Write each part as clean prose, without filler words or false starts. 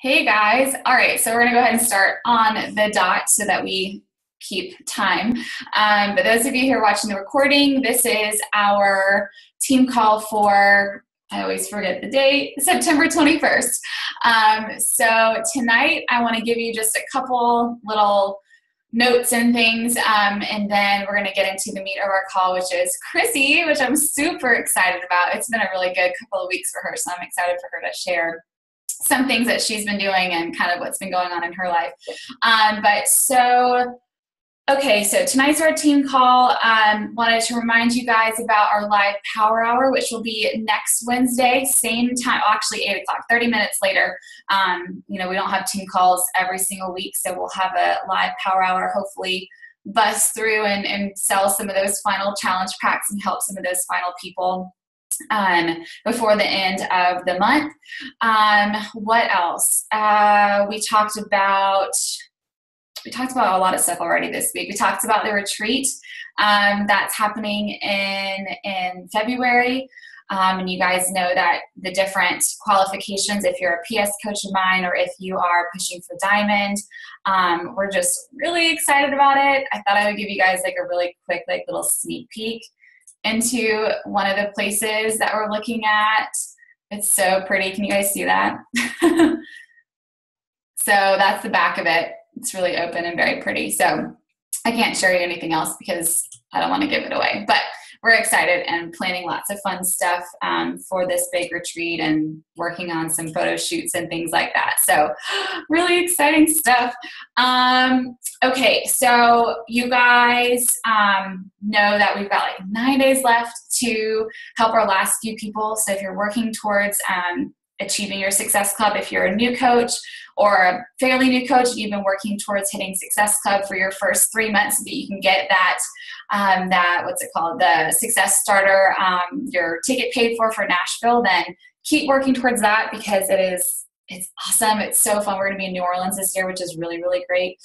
Hey guys. All right, so we're gonna go ahead and start on the dot so that we keep time. But those of you who are watching the recording, this is our team call for, I always forget the date, September 21st. So tonight I wanna give you just a couple little notes and things, and then we're gonna get into the meat of our call, which is Chrissy, which I'm super excited about. It's been a really good couple of weeks for her, so I'm excited for her to share some things that she's been doing and kind of what's been going on in her life. So tonight's our team call. Wanted to remind you guys about our live power hour, which will be next Wednesday, same time, actually 8 o'clock, 30 minutes later. We don't have team calls every single week, so we'll have a live power hour, hopefully bust through and sell some of those final challenge packs and help some of those final people before the end of the month. What else? We talked about a lot of stuff already this week. We talked about the retreat that's happening in February. And you guys know that the different qualifications, if you're a PS coach of mine or if you are pushing for Diamond, we're just really excited about it. I thought I would give you guys like a really quick little sneak peek into one of the places that we're looking at. It's so pretty. Can you guys see that? So that's the back of it. It's really open and very pretty. So I can't show you anything else because I don't want to give it away. But we're excited and planning lots of fun stuff for this big retreat and working on some photo shoots and things like that. So really exciting stuff. Okay, so you guys know that we've got like 9 days left to help our last few people. So if you're working towards achieving your Success Club, if you're a new coach or a fairly new coach, you've been working towards hitting Success Club for your first 3 months so that you can get that, the Success Starter, your ticket paid for Nashville, then keep working towards that because it's awesome. It's so fun. We're going to be in New Orleans this year, which is really, really great.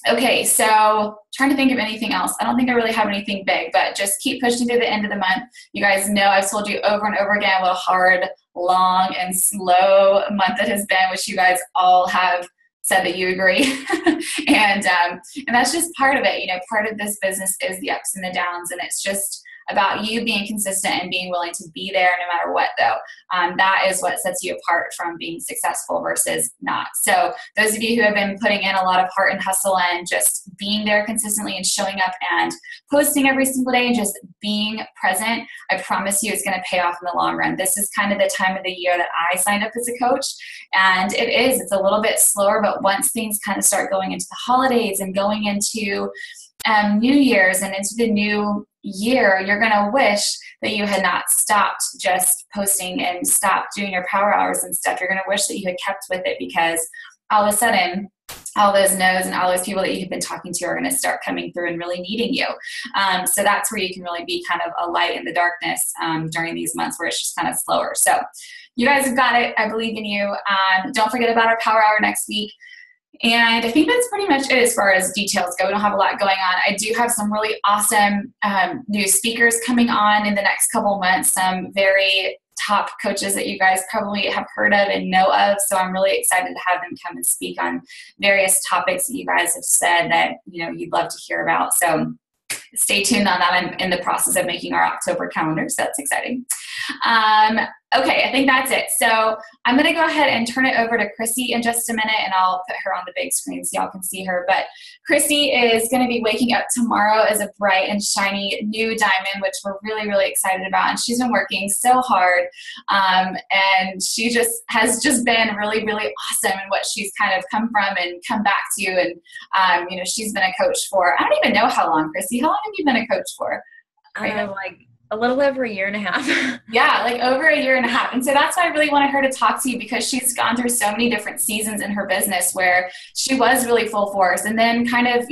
Okay, so trying to think of anything else. I don't think I really have anything big, but just keep pushing through the end of the month. You guys know I've told you over and over again what a hard, long, and slow month it has been, which you guys all have said that you agree. and that's just part of it. Part of this business is the ups and the downs, and it's just about you being consistent and being willing to be there no matter what, though. That is what sets you apart from being successful versus not. So those of you who have been putting in a lot of heart and hustle and just being there consistently and showing up and posting every single day and just being present, I promise you it's going to pay off in the long run. This is kind of the time of the year that I signed up as a coach, and it's a little bit slower, but once things kind of start going into the holidays and going into New Year's and into the new year, you're going to wish that you had not stopped just posting and stopped doing your power hours and stuff. You're going to wish that you had kept with it because all of a sudden, all those no's and all those people that you've been talking to are going to start coming through and really needing you. So that's where you can really be kind of a light in the darkness during these months where it's just kind of slower. So you guys have got it. I believe in you. Don't forget about our power hour next week. And I think that's pretty much it as far as details go. We don't have a lot going on. I do have some really awesome new speakers coming on in the next couple months, some very top coaches that you guys probably have heard of and know of. So I'm really excited to have them come and speak on various topics that you guys have said that you'd love to hear about. So stay tuned on that. I'm in the process of making our October calendar, so that's exciting. Okay, I think that's it. So I'm going to go ahead and turn it over to Chrissy in just a minute, and I'll put her on the big screen so y'all can see her. But Chrissy is going to be waking up tomorrow as a bright and shiny new diamond, which we're really, really excited about. And she's been working so hard, and she has been really, really awesome in what she's kind of come from and come back to. And, she's been a coach for, I don't even know how long, Chrissy. How long have you been a coach for? Like a little over a year and a half. Yeah, like over a year and a half. And so that's why I really wanted her to talk to you, because she's gone through so many different seasons in her business where she was really full force and then kind of,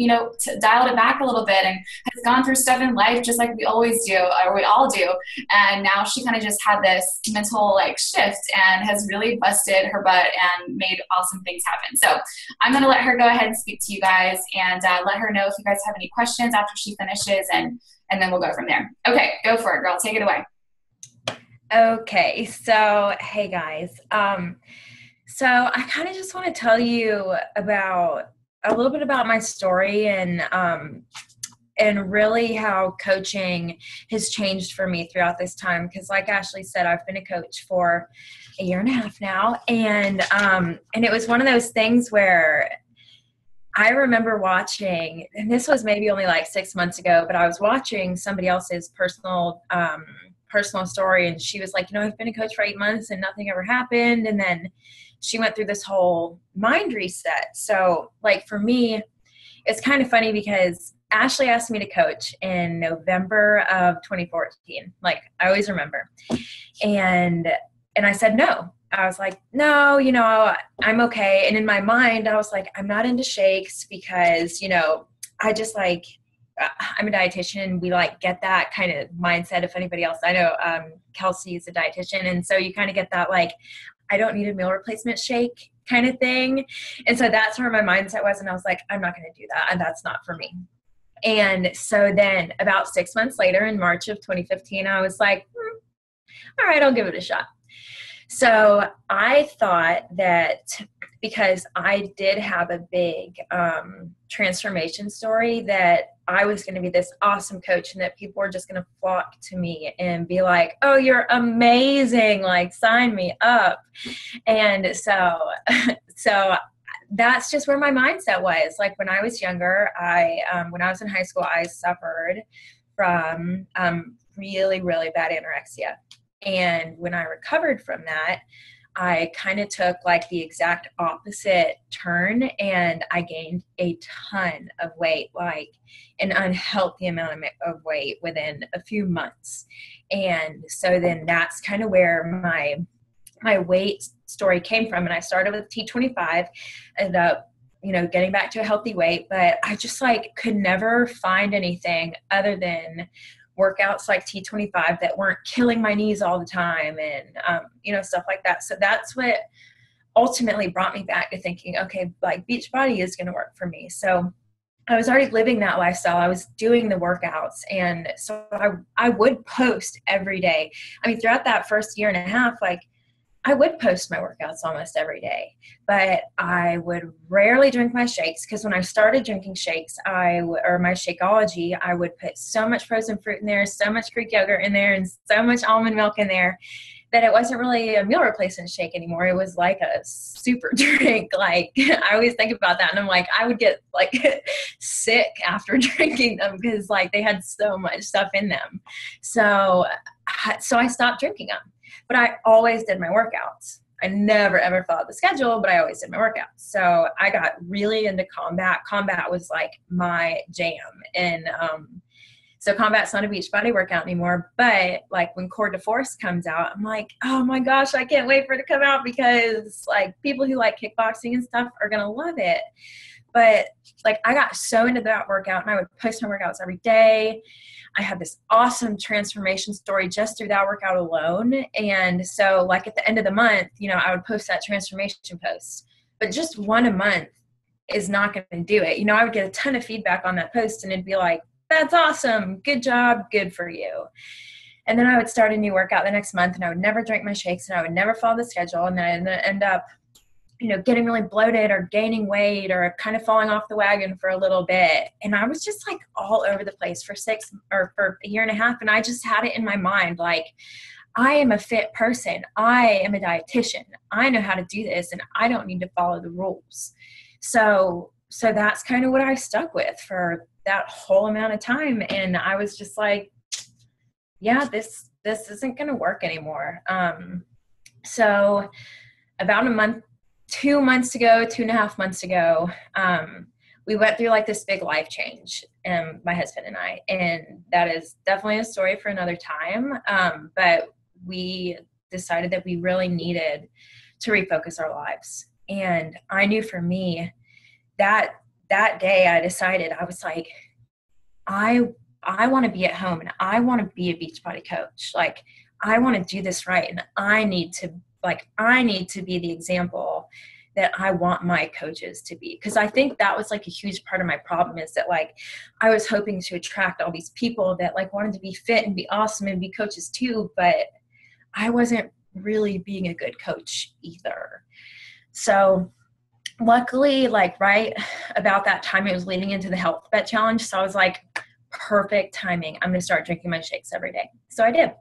dialed it back a little bit and has gone through stuff in life just like we always do, or we all do. And now she kind of just had this mental shift and has really busted her butt and made awesome things happen. So I'm going to let her go ahead and speak to you guys and let her know if you guys have any questions after she finishes, and then we'll go from there. Okay, go for it, girl. Take it away. Okay, so hey guys. So I kind of just want to tell you about a little bit about my story and really how coaching has changed for me throughout this time. Because like Ashley said, I've been a coach for a year and a half now. And it was one of those things where I remember watching, and this was maybe only like 6 months ago, but I was watching somebody else's personal story. And she was like, I've been a coach for 8 months and nothing ever happened. And then she went through this whole mind reset. So like for me, it's kind of funny because Ashley asked me to coach in November of 2014. Like I always remember. And I said no. I was like, no, I'm okay. And in my mind, I was like, I'm not into shakes because, I just like, I'm a dietitian and we like get that kind of mindset. If anybody else, I know Kelsey is a dietitian. And so you kind of get that, like, I don't need a meal replacement shake kind of thing. And so that's where my mindset was. And I was like, I'm not going to do that. And that's not for me. And so then about 6 months later in March of 2015, I was like, all right, I'll give it a shot. So I thought that because I did have a big transformation story, that I was going to be this awesome coach and that people were just going to flock to me and be like, oh, you're amazing. Like, sign me up. And so that's just where my mindset was. Like when I was younger, when I was in high school, I suffered from really, really bad anorexia. And when I recovered from that, I kind of took like the exact opposite turn and I gained a ton of weight, like an unhealthy amount of weight within a few months. And so then that's kind of where my weight story came from. And I started with T25, ended up, getting back to a healthy weight, but I just like could never find anything other than workouts like T25 that weren't killing my knees all the time and, stuff like that. So that's what ultimately brought me back to thinking, okay, like Beachbody is going to work for me. So I was already living that lifestyle. I was doing the workouts. And so I would post every day. I mean, throughout that first year and a half, like I would post my workouts almost every day, but I would rarely drink my shakes because when I started drinking shakes, or my Shakeology, I would put so much frozen fruit in there, so much Greek yogurt in there, and so much almond milk in there that it wasn't really a meal replacement shake anymore. It was like a super drink. Like I always think about that and I'm like, I would get like sick after drinking them because like they had so much stuff in them. So I stopped drinking them. But I always did my workouts. I never, ever followed the schedule, but I always did my workouts. So I got really into combat. Combat was like my jam. And so combat's not a Beachbody workout anymore. But like when Core de Force comes out, I'm like, oh my gosh, I can't wait for it to come out because like people who like kickboxing and stuff are going to love it. But like I got so into that workout and I would post my workouts every day. I had this awesome transformation story just through that workout alone. And so like at the end of the month, I would post that transformation post, but just one a month is not going to do it. I would get a ton of feedback on that post and it'd be like, that's awesome. Good job. Good for you. And then I would start a new workout the next month and I would never drink my shakes and I would never follow the schedule. And then I'd end up getting really bloated or gaining weight or kind of falling off the wagon for a little bit. And I was just like all over the place for for a year and a half. And I just had it in my mind, like, I am a fit person. I am a dietitian. I know how to do this and I don't need to follow the rules. So that's kind of what I stuck with for that whole amount of time. And I was just like, yeah, this isn't going to work anymore. So about 2.5 months ago, we went through like this big life change, my husband and I, and that is definitely a story for another time. But we decided that we really needed to refocus our lives. And I knew for me that day I decided, I was like, I want to be at home and I want to be a Beachbody coach. Like I want to do this right. And I need to be the example that I want my coaches to be. Because I think that was like a huge part of my problem is that like I was hoping to attract all these people that like wanted to be fit and be awesome and be coaches too, but I wasn't really being a good coach either. So luckily, like right about that time, it was leading into the health bet challenge. So I was like, perfect timing. I'm going to start drinking my shakes every day. So I did.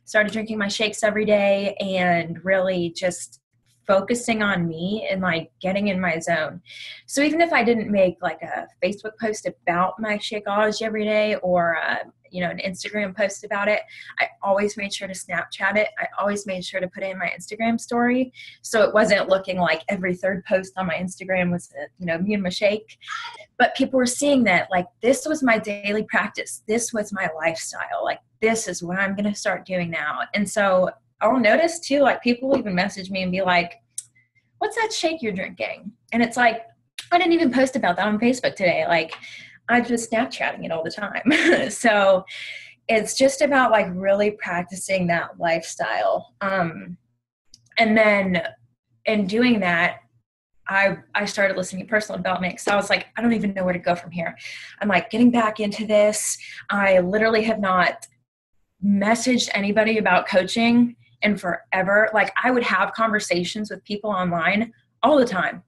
Started drinking my shakes every day and really just focusing on me and like getting in my zone. So even if I didn't make like a Facebook post about my Shakeology every day or an Instagram post about it, I always made sure to Snapchat it. I always made sure to put it in my Instagram story, so it wasn't looking like every third post on my Instagram was me and my shake. But people were seeing that like this was my daily practice, this was my lifestyle, like this is what I'm going to start doing now. And so I'll notice too, like people will even message me and be like, what's that shake you're drinking? And it's like, I didn't even post about that on Facebook today. Like I'm just Snapchatting it all the time. So it's just about like really practicing that lifestyle. And then in doing that, I started listening to personal development. So I was like, I don't even know where to go from here. I'm like getting back into this. I literally have not messaged anybody about coaching in forever. Like I would have conversations with people online all the time,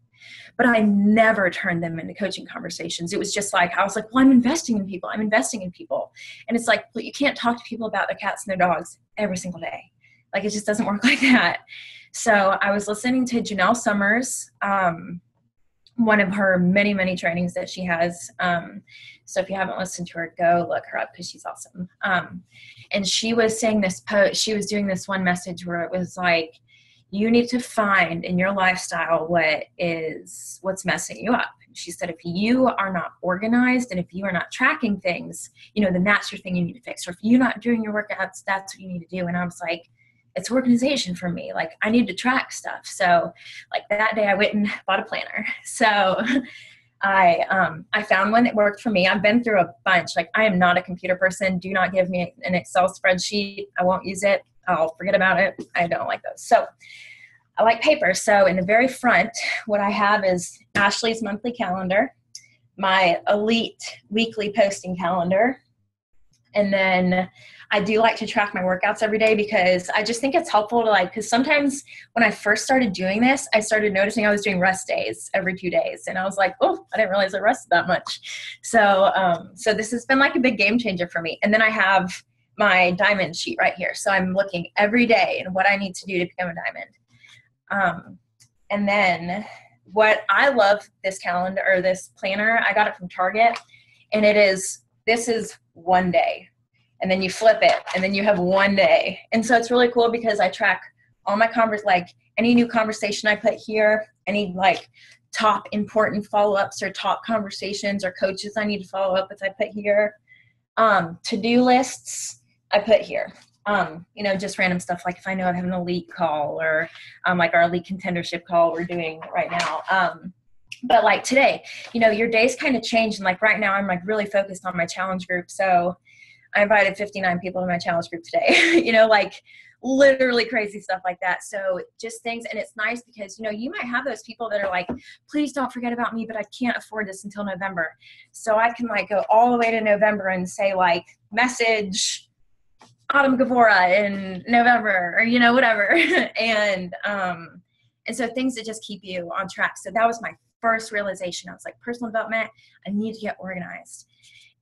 but I never turned them into coaching conversations. It was just like, I was like, well, I'm investing in people. And it's like, well, you can't talk to people about their cats and their dogs every single day. Like it just doesn't work like that. So I was listening to Janelle Summers, one of her many, many trainings that she has. So if you haven't listened to her, go look her up because she's awesome. And she was saying she was doing this one message where it was like, you need to find in your lifestyle what's messing you up. She said, if you are not organized and if you are not tracking things, then that's your thing you need to fix. Or if you're not doing your workouts, that's what you need to do. And I was like, it's organization for me. Like I need to track stuff. So like that day I went and bought a planner. So I found one that worked for me. I've been through a bunch. Like I am not a computer person. Do not give me an Excel spreadsheet. I won't use it. I'll forget about it. I don't like those. So I like paper. So in the very front, what I have is Ashley's monthly calendar, my elite weekly posting calendar. And then I do like to track my workouts every day because I just think it's helpful to because sometimes when I first started doing this, I started noticing I was doing rest days every 2 days. And I was like, oh, I didn't realize I rested that much. So this has been like a big game changer for me. And then I have my diamond sheet right here. So I'm looking every day and what I need to do to become a diamond. And then what I love this calendar or this planner, I got it from Target, and this is 1 day. And then you flip it and then you have 1 day. And so it's really cool because I track all my like any new conversation I put here, any like top important follow-ups or top conversations or coaches I need to follow up with, I put here. To-do lists, I put here. Just random stuff like if I know I have an elite call or like our elite contendership call we're doing right now. But like today, your days kind of change. And like right now I'm like really focused on my challenge group. So I invited 59 people to my challenge group today, like literally crazy stuff like that. So just things. And it's nice because, you might have those people that are like, please don't forget about me, but I can't afford this until November. So I can like go all the way to November and say like message Autumn Gavora in November or, whatever. And so things that just keep you on track. So that was my first realization. I was like, personal development, I need to get organized.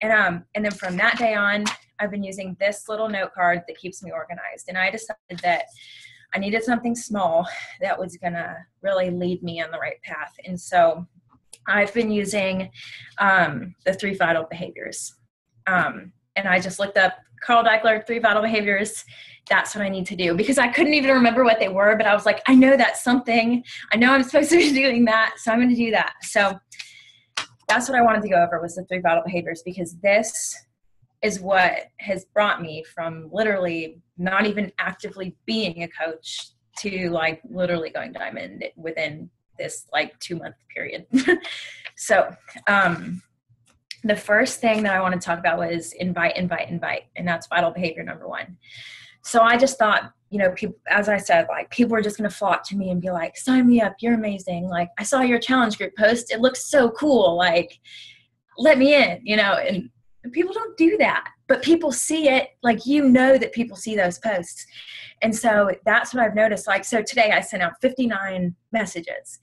And then from that day on, I've been using this little note card that keeps me organized. And I decided that I needed something small that was going to really lead me on the right path. And so I've been using the 3 vital behaviors. And I just looked up Carl Deichler, 3 vital behaviors. That's what I need to do because I couldn't even remember what they were, but I was like, I know that's something. I know I'm supposed to be doing that. So I'm going to do that. So that's what I wanted to go over was the 3 vital behaviors because this is what has brought me from literally not even actively being a coach to like literally going diamond within this like 2-month period. So the first thing that I want to talk about was invite. And that's vital behavior number 1. So I just thought, people, as I said, like people were just going to flock to me and be like, sign me up. You're amazing. Like I saw your challenge group post. It looks so cool. Like let me in, and people don't do that. but people see it, like, you know that people see those posts. And so that's what I've noticed. Like, so today I sent out 59 messages.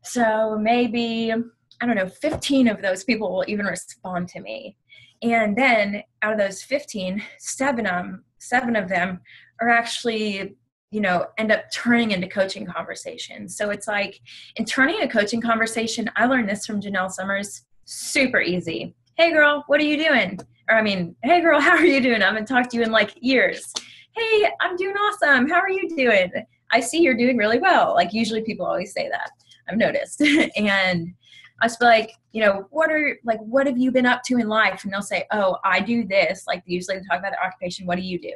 So maybe, I don't know, 15 of those people will even respond to me. And then out of those 15, seven of them are actually, you know, end up turning into coaching conversations. So it's like, in turning a coaching conversation, I learned this from Janelle Summers, super easy. Hey girl, what are you doing? Or I mean, hey girl, how are you doing? I haven't talked to you in like years. Hey, I'm doing awesome. How are you doing? I see you're doing really well. Like, usually people always say that, I've noticed. And I was like, you know, what have you been up to in life? And they'll say, oh, I do this. Like, usually they talk about their occupation. What do you do?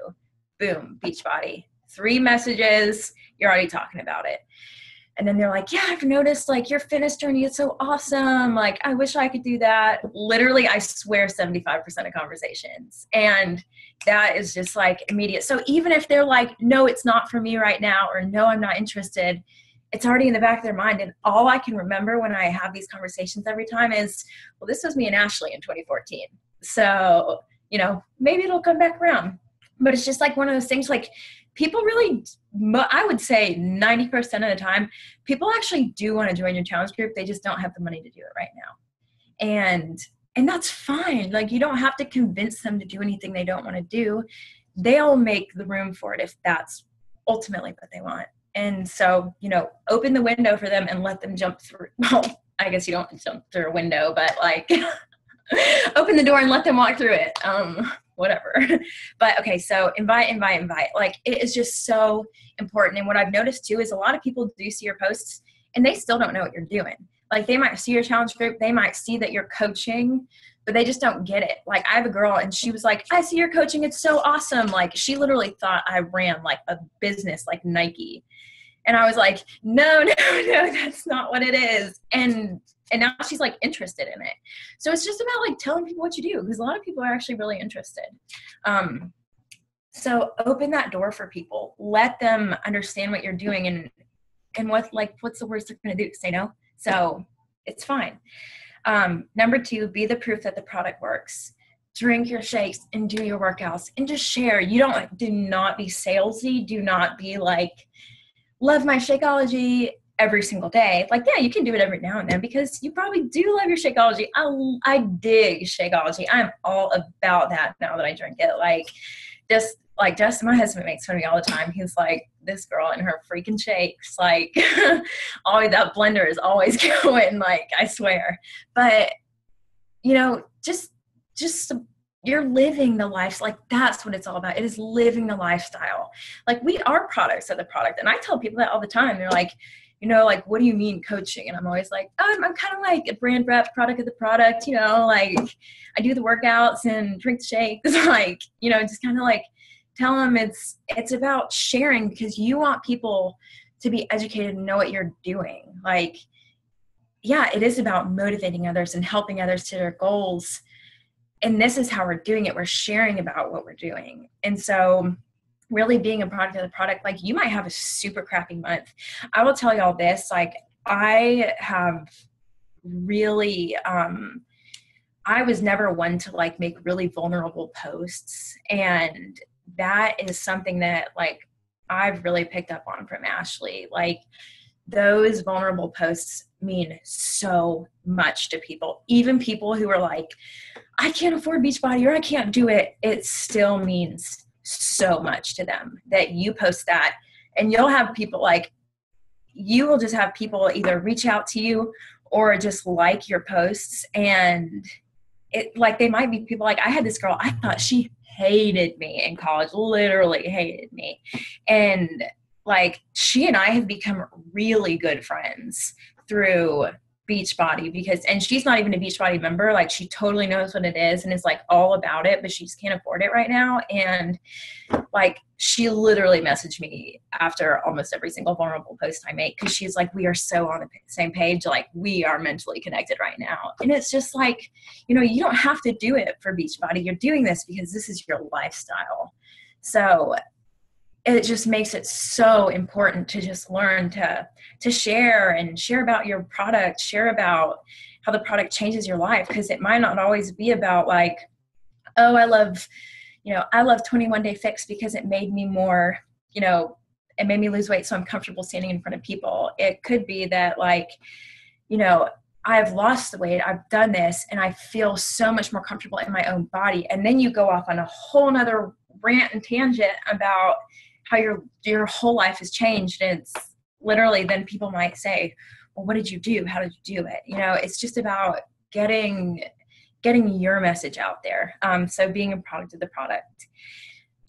Boom, Beachbody. 3 messages, you're already talking about it. And then they're like, yeah, I've noticed like your fitness journey is so awesome. Like, I wish I could do that. Literally, I swear 75% of conversations. And that is just like immediate. So even if they're like, no, it's not for me right now, or no, I'm not interested, it's already in the back of their mind. And all I can remember when I have these conversations every time is, well, this was me and Ashley in 2014. So, you know, maybe it'll come back around. But it's just like one of those things, like, people really, I would say 90% of the time, people actually do want to join your challenge group. They just don't have the money to do it right now. And that's fine. Like, you don't have to convince them to do anything they don't want to do. They'll make the room for it if that's ultimately what they want. And so, you know, open the window for them and let them jump through. Well, I guess you don't jump through a window, but like open the door and let them walk through it. Whatever. But okay, so invite. Like, it is just so important. And what I've noticed too is a lot of people do see your posts and they still don't know what you're doing. Like, they might see your challenge group, they might see that you're coaching, but they just don't get it. Like, I have a girl and she was like, I see your coaching, it's so awesome. Like, she literally thought I ran like a business like Nike. And I was like, no, that's not what it is. And now she's like interested in it. So it's just about like telling people what you do, because a lot of people are actually really interested. So open that door for people, let them understand what you're doing, and what's the worst they're going to do? Say no. So it's fine. Number 2, be the proof that the product works. Drink your shakes and do your workouts and just share. Do not be salesy. Do not be like, love my Shakeology every single day. Like, yeah, you can do it every now and then because you probably do love your Shakeology. I dig Shakeology. I'm all about that now that I drink it. Like, Justin, my husband makes fun of me all the time. He's like, this girl and her freaking shakes. Like, always, that blender is always going, like, I swear. But, you know, just you're living the life. Like, that's what it's all about. It is living the lifestyle. Like, we are products of the product. And I tell people that all the time. They're like, you know, like, what do you mean coaching? And I'm always like, I'm kind of like a brand rep, product of the product, you know, like, I do the workouts and drink the shakes. Like, you know, just kind of like tell them it's about sharing, because you want people to be educated and know what you're doing. Like, yeah, it is about motivating others and helping others to their goals. And this is how we're doing it. We're sharing about what we're doing. And so really being a product of the product, like, you might have a super crappy month. I will tell y'all this, like, I have really, I was never one to like make really vulnerable posts. And that is something that like I've really picked up on from Ashley. Like, those vulnerable posts mean so much to people, even people who are like, I can't afford Beachbody or I can't do it. It still means so much to them that you post that. And you'll have people like, you will just have people either reach out to you or just like your posts. And it, like, they might be people like, I had this girl, I thought she hated me in college, literally hated me. And like, she and I have become really good friends through Beachbody, and she's not even a Beachbody member. Like, she totally knows what it is and is like all about it, but she just can't afford it right now. And like, she literally messaged me after almost every single vulnerable post I make, because she's like, we are so on the same page. Like, we are mentally connected right now. And it's just like, you know, you don't have to do it for Beachbody. You're doing this because this is your lifestyle. So it just makes it so important to just learn to share and share about your product, share about how the product changes your life. Because it might not always be about like, oh, I love 21 Day Fix because it made me more, it made me lose weight so I'm comfortable standing in front of people. It could be that like, I've lost the weight, I've done this, and I feel so much more comfortable in my own body. And then you go off on a whole nother rant and tangent about how your whole life has changed. And it's literally, then people might say, well, what did you do? How did you do it? It's just about getting your message out there. So being a product of the product.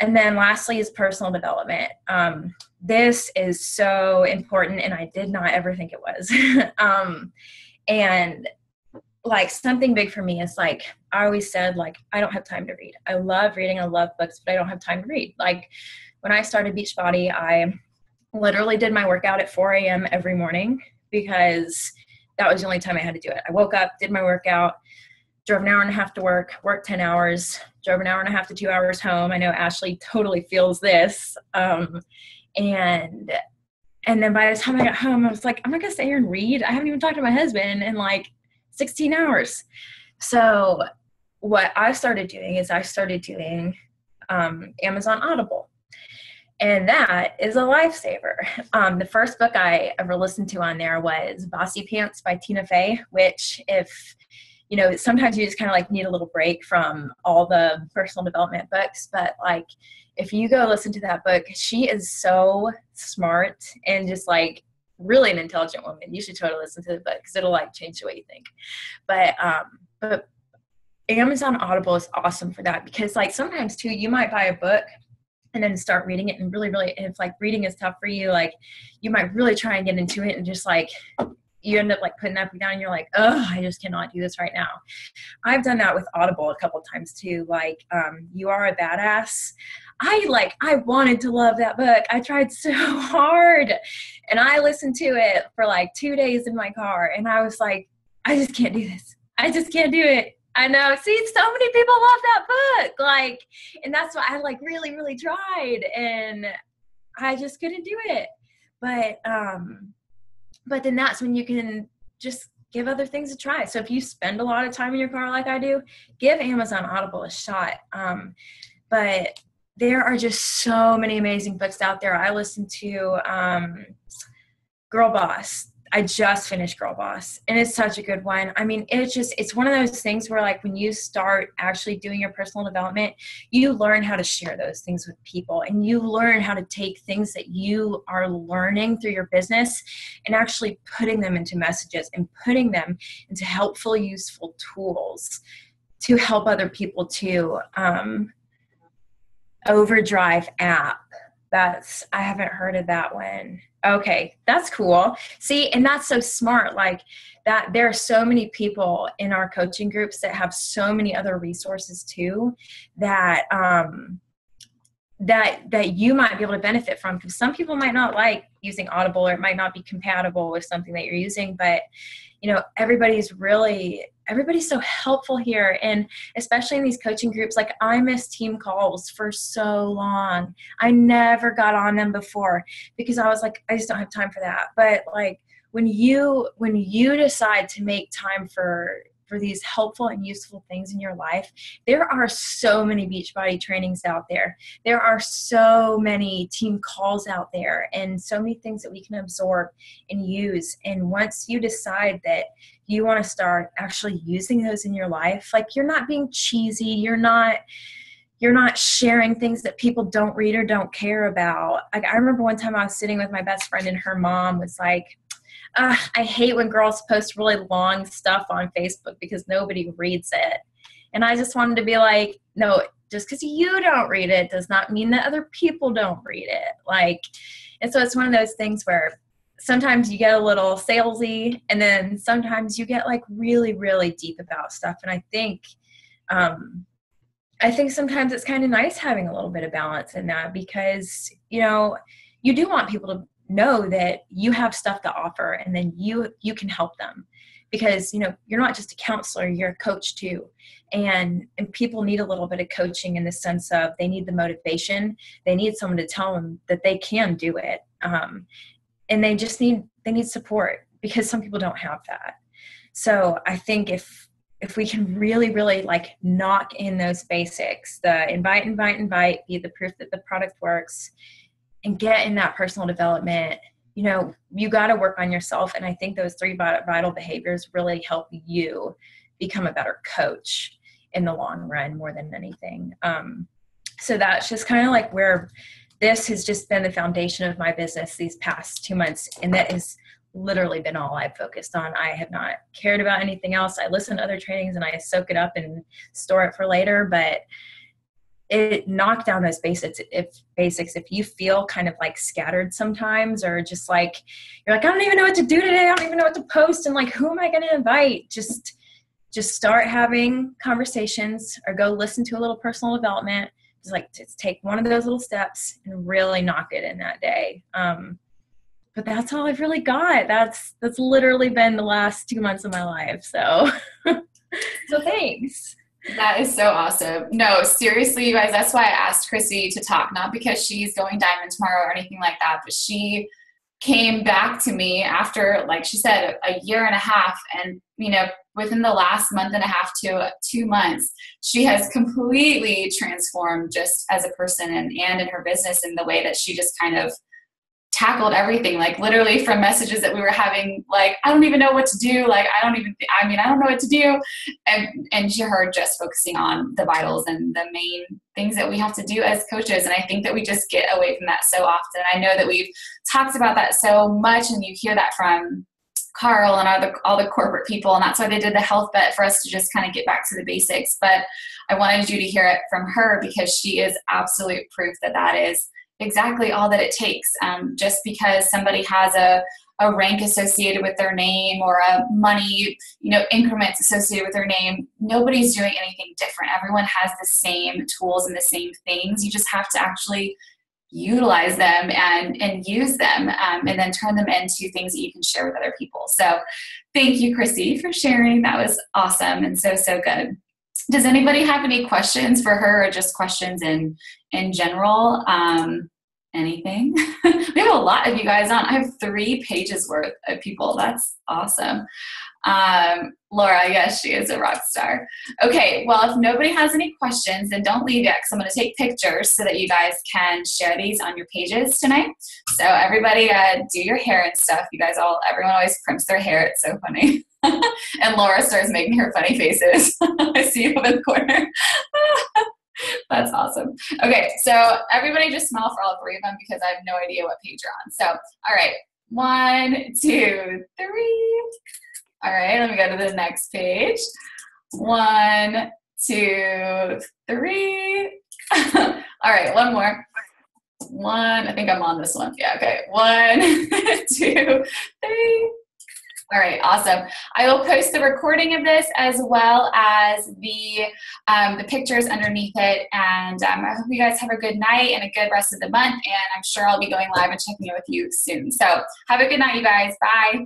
And then lastly is personal development. This is so important, and I did not ever think it was. And like something big for me is like, I always said, like, I don't have time to read. I love reading. I love books, but I don't have time to read. Like when I started Beachbody, I literally did my workout at 4 a.m. every morning because that was the only time I had to do it. I woke up, did my workout, drove an hour and a half to work, worked 10 hours, drove an hour and a half to 2 hours home. I know Ashley totally feels this. And then by the time I got home, I was like, I'm not going to sit here and read. I haven't even talked to my husband in like 16 hours. So what I started doing is Amazon Audible. And that is a lifesaver. The first book I ever listened to on there was Bossy Pants by Tina Fey, which sometimes you just kind of like need a little break from all the personal development books. But like, if you go listen to that book, she is so smart and just like really an intelligent woman. You should totally listen to the book because it'll like change the way you think. But Amazon Audible is awesome for that because like sometimes too, you might buy a book and then start reading it and really, really, if like reading is tough for you, like you might really try and get into it and just like, you end up like putting that book down and you're like, oh, I just cannot do this right now. I've done that with Audible a couple of times too. Like, You Are a Badass. I wanted to love that book. I tried so hard and I listened to it for like 2 days in my car. And I was like, I just can't do this. I just can't do it. I know. See, so many people love that book. Like, and that's why I like really, really tried and I just couldn't do it. But then that's when you can just give other things a try. So if you spend a lot of time in your car like I do, give Amazon Audible a shot. But there are just so many amazing books out there. I listened to Girl Boss. I just finished Girl Boss, and it's such a good one. I mean, it's one of those things where like when you start actually doing your personal development, you learn how to share those things with people, and you learn how to take things that you are learning through your business and actually putting them into messages and putting them into helpful, useful tools to help other people too. Overdrive app. I haven't heard of that one. Okay, that's cool. See, and that's so smart. Like that, there are so many people in our coaching groups that have so many other resources too that that you might be able to benefit from, because some people might not like using Audible, or it might not be compatible with something that you're using. But everybody's so helpful here. And especially in these coaching groups, like I missed team calls for so long. I never got on them before because I was like, I just don't have time for that. But like when you decide to make time for these helpful and useful things in your life, there are so many Beachbody trainings out there. There are so many team calls out there and so many things that we can absorb and use. And once you decide that you want to start actually using those in your life, like you're not being cheesy, you're not sharing things that people don't read or don't care about. Like I remember one time I was sitting with my best friend and her mom was like, I hate when girls post really long stuff on Facebook because nobody reads it. And I just wanted to be like, no, just because you don't read it does not mean that other people don't read it. Like, and so it's one of those things where sometimes you get a little salesy and then sometimes you get like really, really deep about stuff. And I think sometimes it's kind of nice having a little bit of balance in that because, you do want people to know that you have stuff to offer and then you can help them because, you're not just a counselor, you're a coach too. And people need a little bit of coaching in the sense of they need the motivation. They need someone to tell them that they can do it. And they need support because some people don't have that. So I think if if we can really, really like knock in those basics, the invite, be the proof that the product works, and get in that personal development, you know, you got to work on yourself. And I think those 3 vital behaviors really help you become a better coach in the long run more than anything. So that's just kind of like where this has just been the foundation of my business these past 2 months. And that has literally been all I've focused on. I have not cared about anything else. I listen to other trainings and I soak it up and store it for later, but it knocked down those basics. If you feel kind of like scattered sometimes, or just like, you're like, I don't even know what to do today. I don't even know what to post. And like, who am I going to invite? Just start having conversations, or go listen to a little personal development. Just take one of those little steps and really knock it in that day. But that's all I've really got. That's literally been the last 2 months of my life. So, so thanks. That is so awesome. No, seriously, you guys, that's why I asked Chrissy to talk, not because she's going diamond tomorrow or anything like that, but she came back to me after, like she said, a year and a half. And, you know, within the last month and a half to 2 months, she has completely transformed just as a person and in her business, in the way that she just kind of tackled everything, like literally from messages that we were having, like, I don't even know what to do. Like, I don't know what to do. And her just focusing on the vitals and the main things that we have to do as coaches. And I think that we just get away from that so often. I know that we've talked about that so much, and you hear that from Carl and all the corporate people. And that's why they did the health bet, for us to just kind of get back to the basics. But I wanted you to hear it from her, because she is absolute proof that that is exactly all that it takes. Just because somebody has a rank associated with their name, or a money, increments associated with their name, nobody's doing anything different. Everyone has the same tools and the same things. You just have to actually utilize them and use them, and then turn them into things that you can share with other people. So thank you, Chrissy, for sharing. That was awesome and so, so good. Does anybody have any questions for her, or just questions in general? Anything? We have a lot of you guys on. I have 3 pages worth of people. That's awesome. Laura, yes, she is a rock star. Okay, well, if nobody has any questions, then don't leave yet, because I'm going to take pictures so that you guys can share these on your pages tonight. So everybody do your hair and stuff. You guys everyone always crimps their hair. It's so funny. And Laura starts making her funny faces. I see you over the corner. That's awesome. Okay, so everybody just smile for all 3 of them, because I have no idea what page you're on. So, all right, 1, 2, 3. All right, let me go to the next page. 1, 2, 3. All right, one more. 1, I think I'm on this one. Yeah, okay. 1, 2, 3. All right, awesome. I will post the recording of this, as well as the pictures underneath it. And I hope you guys have a good night and a good rest of the month. And I'm sure I'll be going live and checking in with you soon. So have a good night, you guys. Bye.